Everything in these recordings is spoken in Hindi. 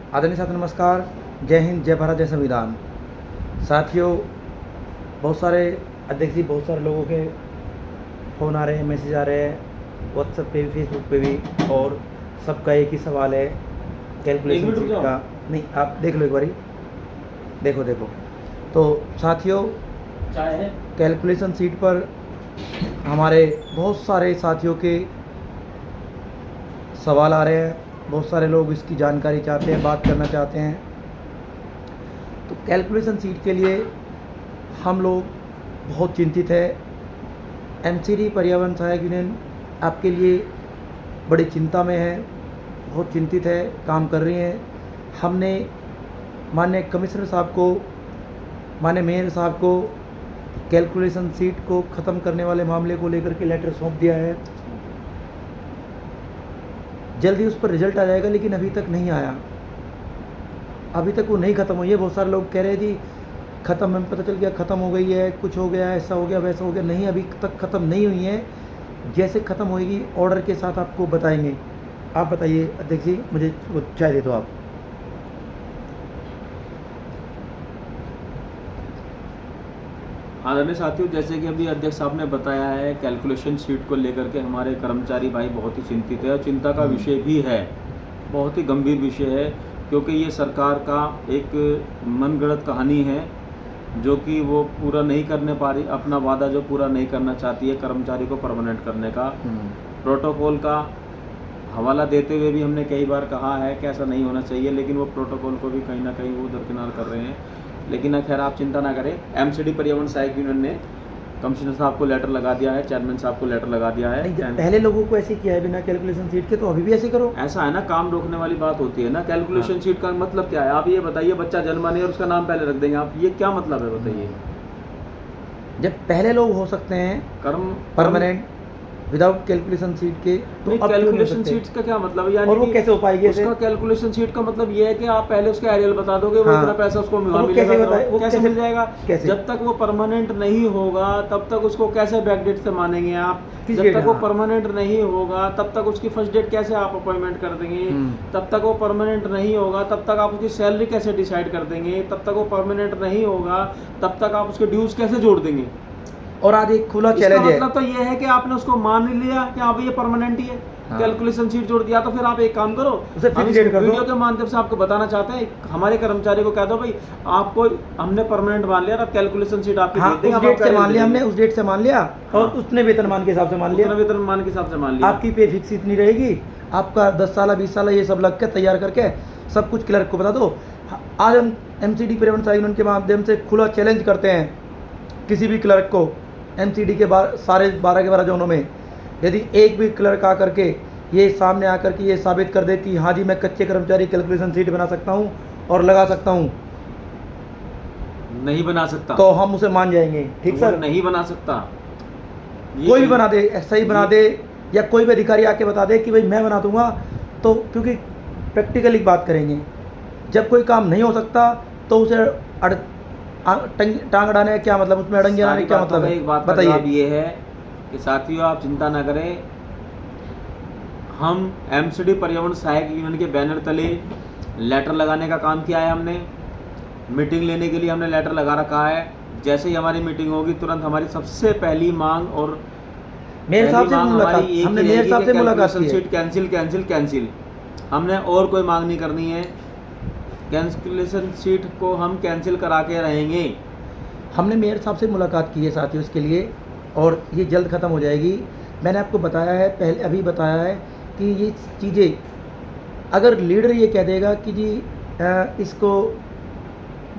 आदरणीय साथी नमस्कार। जय हिंद, जय भारत, जय संविधान। साथियों, बहुत सारे अध्यक्ष जी, बहुत सारे लोगों के फ़ोन आ रहे हैं, मैसेज आ रहे हैं, व्हाट्सएप पे भी, फेसबुक पे भी, और सबका एक ही सवाल है कैलकुलेशन शीट का। नहीं, आप देख लो एक बारी, देखो। तो साथियों, चाय है कैलकुलेशन शीट पर हमारे बहुत सारे साथियों के सवाल आ रहे हैं। बहुत सारे लोग इसकी जानकारी चाहते हैं, बात करना चाहते हैं। तो कैलकुलेशन शीट के लिए हम लोग बहुत चिंतित है। एमसीडी पर्यावरण सहायक यूनियन आपके लिए बड़ी चिंता में है, बहुत चिंतित है, काम कर रही हैं। हमने माननीय कमिश्नर साहब को, माननीय मेयर साहब को कैलकुलेशन शीट को ख़त्म करने वाले मामले को लेकर के लेटर सौंप दिया है। जल्दी उस पर रिजल्ट आ जाएगा, लेकिन अभी तक नहीं आया, अभी तक वो नहीं ख़त्म हुई है। बहुत सारे लोग कह रहे हैं जी ख़त्म, हमें पता चल गया ख़त्म हो गई है, कुछ हो गया, ऐसा हो गया, वैसा हो गया। नहीं, अभी तक ख़त्म नहीं हुई है। जैसे ख़त्म होएगी ऑर्डर के साथ आपको बताएंगे। आप बताइए अध्यक्ष जी, मुझे वो चाय दे दो आप। आदरणीय साथियों, जैसे कि अभी अध्यक्ष साहब ने बताया है, कैलकुलेशन शीट को लेकर के हमारे कर्मचारी भाई बहुत ही चिंतित है और चिंता का विषय भी है, बहुत ही गंभीर विषय है, क्योंकि ये सरकार का एक मनगढ़ंत कहानी है जो कि वो पूरा नहीं करने पा रही, अपना वादा जो पूरा नहीं करना चाहती है कर्मचारी को परमानेंट करने का। प्रोटोकॉल का हवाला देते हुए भी हमने कई बार कहा है कि ऐसा नहीं होना चाहिए, लेकिन वो प्रोटोकॉल को भी कहीं ना कहीं वो दरकिनार कर रहे हैं। लेकिन खैर, आप चिंता ना करें, एमसीडी पर्यावरण सहायक यूनियन ने कमिश्नर साहब को लेटर लगा दिया है, चेयरमैन साहब को लेटर लगा दिया है। पहले लोगों को ऐसे किया है बिना कैलकुलेशन शीट के, तो अभी भी ऐसे करो। ऐसा है ना, काम रोकने वाली बात होती है ना। कैलकुलेशन शीट का मतलब क्या है, आप ये बताइए। बच्चा जन्मा नहीं और उसका नाम पहले रख देंगे आप, ये क्या मतलब है बताइए। जब पहले लोग हो सकते हैं कर्म परमानेंट विदाउट कैलकुलेशन शीट के, तो अब कैलकुलेशन शीट का क्या मतलब है, यानी और वो कैसे हो पाएगी? उसका कैलकुलेशन शीट का मतलब ये है कि आप पहले उसका एरियल बता दोगे, वो इतना पैसा उसको वो कैसे मिल जाएगा? जब तक वो परमानेंट नहीं होगा तब तक उसको कैसे बैकडेट से मानेंगे आप? जब तक वो परमानेंट नहीं होगा तब तक उसकी फर्स्ट डेट कैसे आप अपॉइंटमेंट कर देंगे? तब तक वो परमानेंट नहीं होगा तब तक आप उसकी सैलरी कैसे डिसाइड कर देंगे? तब तक वो परमानेंट नहीं होगा तब तक आप उसके ड्यूज कैसे जोड़ देंगे? और आज एक खुला चैलेंज है। मतलब तो ये है कि आपने उसको मान लिया कि आप ये परमानेंट ही है। कैलकुलेशन शीट जोड़ दिया, तो फिर आप एक काम करो, हम इस वीडियो के माध्यम से आपको बताना चाहते हैं, हमारे कर्मचारी को कह दो भाई आपको हमने परमानेंट मान लिया, अब कैलकुलेशन शीट आपकी उस डेट से मान लिया, हमने उस डेट से मान लिया, और उसने वेतनमान के हिसाब से मान लिया, वेतनमान के हिसाब से मान लिया। आपकी पे फिक्स इतनी रहेगी, आपका 10 साल 20 साल ये सब लग के तैयार करके सब कुछ क्लर्क को बता दो। आज हम एमसीडी पर्यावरण सहायक यूनियन के माध्यम से खुला चैलेंज करते हैं किसी भी क्लर्क को, एमसीडी के सारे 12 के 12 जोनों में, यदि एक भी क्लर्क आकर के ये सामने आकर के ये साबित कर दे कि हाँ जी मैं कच्चे कर्मचारी कैलकुलेशन शीट बना सकता हूँ और लगा सकता हूँ, नहीं बना सकता तो हम उसे मान जाएंगे। ठीक सर, नहीं बना सकता, कोई भी बना दे, सही बना दे, या कोई भी अधिकारी आके बता दे कि भाई मैं बना दूंगा, तो क्योंकि प्रैक्टिकली बात करेंगे, जब कोई काम नहीं हो सकता तो उसे टांग अड़ाने का क्या मतलब, उसमें अड़ंगे अड़ाने क्या मतलब है? एक बात बताइए। ये है कि साथियों आप चिंता ना करें, हम एमसीडी पर्यावरण सहायक यूनियन के बैनर तले लेटर लगाने का काम किया है। हमने मीटिंग लेने के लिए हमने लेटर लगा रखा है। जैसे ही हमारी मीटिंग होगी तुरंत हमारी सबसे पहली मांग और मेयर साहब से मुलाकात की, शीट कैंसिल। हमने और कोई मांग नहीं करनी है, कैंसिलेशन शीट को हम कैंसिल करा के रहेंगे। हमने मेयर साहब से मुलाकात की है साथियों इसके लिए, और ये जल्द ख़त्म हो जाएगी। मैंने आपको बताया है, पहले अभी बताया है कि ये चीज़ें अगर लीडर ये कह देगा कि जी इसको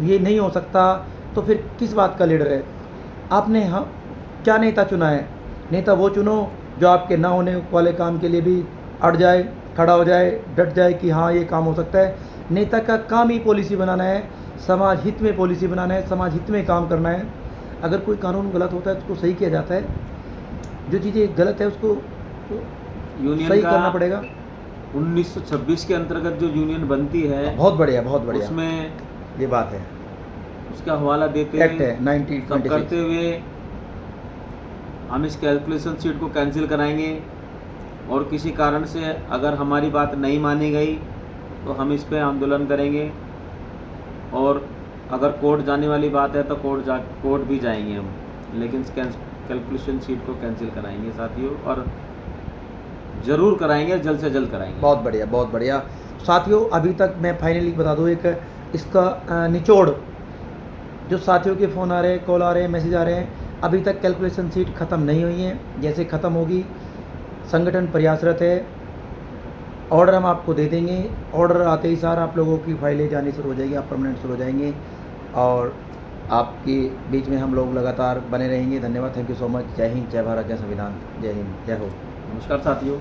ये नहीं हो सकता, तो फिर किस बात का लीडर है? आपने क्या नेता चुना है? नेता वो चुनो जो आपके ना होने वाले काम के लिए भी अड़ जाए, खड़ा हो जाए, डट जाए कि हाँ ये काम हो सकता है। नेता का काम ही पॉलिसी बनाना है, समाज हित में पॉलिसी बनाना है, समाज हित में काम करना है। अगर कोई कानून गलत होता है तो उसको सही किया जाता है, जो चीज़ें गलत है उसको यूनियन सही करना पड़ेगा। 1926 के अंतर्गत जो यूनियन बनती है, बहुत बढ़िया, उसमें ये बात है, उसका हवाला देते एक्ट है 1926 करते हुए हम इस कैलकुलेशन शीट को कैंसिल कराएंगे, और किसी कारण से अगर हमारी बात नहीं मानी गई तो हम इस पे आंदोलन करेंगे। और अगर कोर्ट जाने वाली बात है तो कोर्ट भी जाएंगे हम, लेकिन कैलकुलेशन शीट को कैंसिल कराएंगे साथियों, और ज़रूर कराएंगे, जल्द से जल्द कराएंगे। बहुत बढ़िया, बहुत बढ़िया। साथियों, अभी तक मैं फाइनली बता दूँ एक इसका निचोड़, जो साथियों के फ़ोन आ रहे हैं, कॉल आ रहे हैं, मैसेज आ रहे हैं, अभी तक कैलकुलेशन शीट ख़त्म नहीं हुई है। जैसे ख़त्म होगी, संगठन प्रयासरत है, ऑर्डर हम आपको दे देंगे। ऑर्डर आते ही सार आप लोगों की फाइलें जानी शुरू हो जाएगी, आप परमानेंट शुरू हो जाएंगे, और आपके बीच में हम लोग लगातार बने रहेंगे। धन्यवाद, थैंक यू सो मच। जय हिंद, जय भारत, जय संविधान, जय हिंद, जय हो। नमस्कार साथियों।